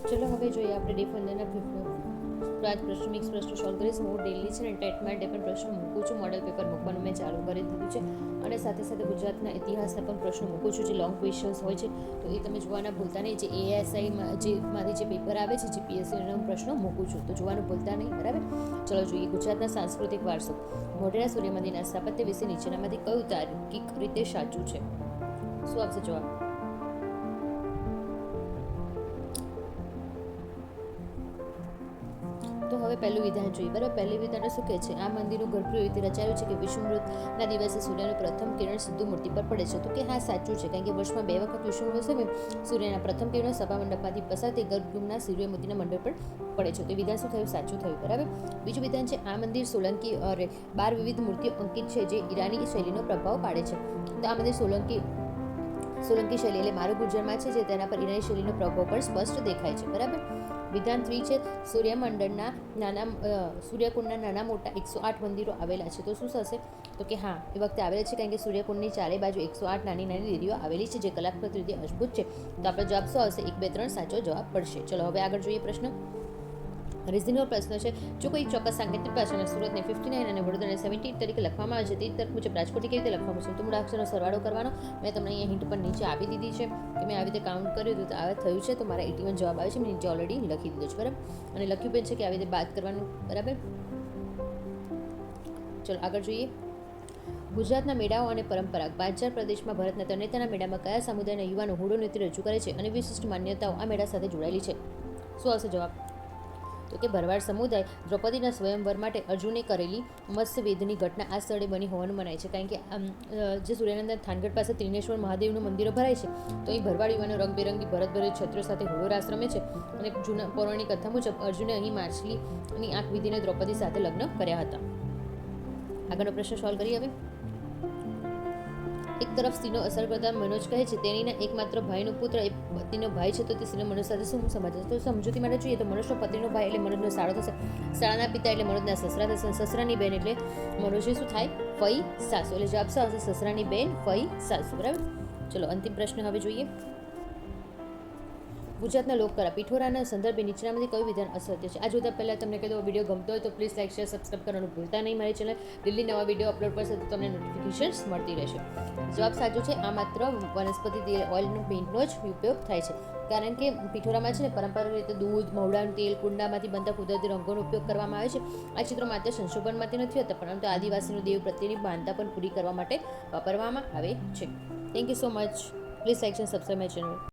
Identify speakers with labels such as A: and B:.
A: ચલો હવે જોઈએ આપણે ડી 15ના 5 પ્રશ્ન મિક્સ પ્રશ્નો સોલ્વ કરીશું. હું ડેલી છે ને ટેટ માટે પણ પ્રશ્નો મૂકું છું. મોડલ પેપર મૂકવાનું મેં ચાલુ કરી દીધું છે અને સાથે સાથે ગુજરાતના ઇતિહાસના પણ પ્રશ્નો મૂકું છું. જે લોંગ ક્વેશ્ચન્સ હોય છે તો એ તમે જોવાના ભૂલતા નહીં. જે ASIમાં જે માંથી જે પેપર આવે છે GPSCના પ્રશ્નો મૂકું છું તો જોવાનું ભૂલતા નહીં. બરાબર, ચલો જોઈએ. ગુજરાતના સાંસ્કૃતિક વારસો. મોઢેરા સૂર્ય મંદિરના સ્થાપત્ય વિશે નીચેનામાંથી કયું તાર્કિક રીતે સાચું છે? શું આવશે જવાબ? તો હવે પહેલું વિધાન જોઈએ. બરાબર, પહેલું વિધાન શું કહે છે? આ મંદિરનું ગર્ભગૃહ એવી રીતે રચાયું છે કે વિષુવવૃતના દિવસે સૂર્યનું પ્રથમ કિરણ સીધું મૂર્તિ પર પડે છે. તો કે હા, સાચું છે, કારણ કે વર્ષમાં 2 વખત વિષુવવૃત સમયે સૂર્યના પ્રથમ કિરણ સભા મંડપમાંથી પસાર થઈ ગર્ભગૃહના સૂર્યમૂર્તિના મંડપ પર પડે છે. તો વિધાન શું થયું? સાચું થયું. બરાબર, બીજું વિધાન છે આ મંદિર સોલંકી 12 વિવિધ મૂર્તિઓ અંકિત છે જે ઈરાની શૈલીનો પ્રભાવ પાડે છે. તો આ મંદિર સોલંકી શૈલી એટલે મારું ગુજરાતમાં છે જે તેના પર ઈરાની શૈલીનો પ્રભાવ પણ સ્પષ્ટ દેખાય છે. બરાબર, વિધાન 3 છે સૂર્યકુંડના નાના મોટા 108 મંદિરો આવેલા છે. તો શું થશે? તો કે હા, એ વખતે આવેલા છે, કારણ કે સૂર્યકુંડની ચારે બાજુ 108 નાની નાની દેવીઓ આવેલી છે જે કલાત્મક રીતે અદ્ભુત છે. તો આપણો જવાબ શું આવશે? 1, 2, 3 સાચો જવાબ પડશે. ચલો હવે આગળ જોઈએ પ્રશ્ન. રીઝનિંગનો પ્રશ્ન છે. જો કોઈ ચોક્કસ સાંકેતિક ભાષામાં સુરતને 59 અને વડોદરાને 78 તરીકે લખવામાં આવે છે તે તર્ક મુજબ રાજકોટને કેવી રીતે લખવામાં છે? તો મૂળાક્ષરનો સરવાળો કરવાનો. મેં તમને અહીંયા હિન્ટ પર નીચે આપી દીધી છે કે મેં આવી રીતે કાઉન્ટ કર્યું હતું તો આ થયું છે. તો મારા 81 જવાબ આવે છે. મેં નીચે ઓલરેડી લખી દીધો છે. બરાબર, અને લખ્યું પણ છે કે આવી રીતે બાદ કરવાનું. બરાબર, ચલો આગળ જોઈએ. ગુજરાતના મેળાઓ અને પરંપરા. બાજાર પ્રદેશમાં ભરતના તરણેતરના મેળામાં કયા સમુદાયના યુવાનો હુડો નૃત્ય રજૂ કરે છે અને વિશિષ્ટ માન્યતાઓ આ મેળા સાથે જોડાયેલી છે? શું આવશે જવાબ? તો કે ભરવાડ સમુદાય દ્રૌપદીના સ્વયંવર માટે અર્જુને કરેલી મત્સ્યવેધની ઘટના આ સ્થળે બની હોવાનું મનાય છે. કારણ કે જે સૂર્યનંદન થાનગઢ પાસે ત્રિનેશ્વર મહાદેવનું મંદિરો ભરાય છે તો અહીં ભરવાડ યુવાનો રંગબેરંગી ભરતભર્યા છત્રો સાથે હુડો રાસ રમે છે. અને જૂના પૌરાણિક કથા મુજબ અર્જુને અહીં માછલીની આંખ વિધિને દ્રૌપદી સાથે લગ્ન કર્યા હતા. આગળનો પ્રશ્ન સોલ્વ કરીએ હવે. એક તરફ સ્ત્રીનો અસર કરતા મનોજ કહે છે તેણીના એકમાત્ર ભાઈનો પુત્ર એ પતિનો ભાઈ છે. તો તે સ્ત્રીને મનોજ સાથે શું સમજે છે? તો સમજૂતી માટે જોઈએ તો મનોજનો પતિનો ભાઈ એટલે મનોજનો સાળો થશે. સાળાના પિતા એટલે મનોજના સસરા થશે. સસરાની બેન એટલે મનોજની શું થાય? ફઈ સાસુ. એટલે જવાબ શું આવશે? સસરાની બેન, ફઈ સાસુ. બરાબર, ચલો અંતિમ પ્રશ્ન હવે જોઈએ. ગુજરાતના લોકકલા પિઠોરાના સંદર્ભે નીચેનામાંથી કયું વિધાન અસત્ય છે? આ જોતા પહેલાં તમને કહી દો, વિડીયો ગમતો હોય તો પ્લીઝ લાઈક, શેર, સબસ્ક્રાઈબ કરવાનું ભૂલતા નહીં. મારી ચેનલ દિલ્હી નવા વિડીયો અપલોડ કરશે તો તમને નોટિફિકેશન્સ મળતી રહેશે. જવાબ સાચો છે. આ માત્ર વનસ્પતિ તેલ ઓઇલનો પેઇન્ટનો જ ઉપયોગ થાય છે. કારણ કે પિઠોરામાં છે ને પરંપરાગત રીતે દૂધ, મવડાનું તેલ, કુંડામાંથી બનતા કુદરતી રંગોનો ઉપયોગ કરવામાં આવે છે. આ ચિત્રો માત્ર સંશોધનમાંથી નથી હોતા પરંતુ આદિવાસીનું દેવ પ્રત્યેની માનતા પણ પૂરી કરવા માટે વાપરવામાં આવે છે. Thank you so much. Please like, share, subscribe my channel.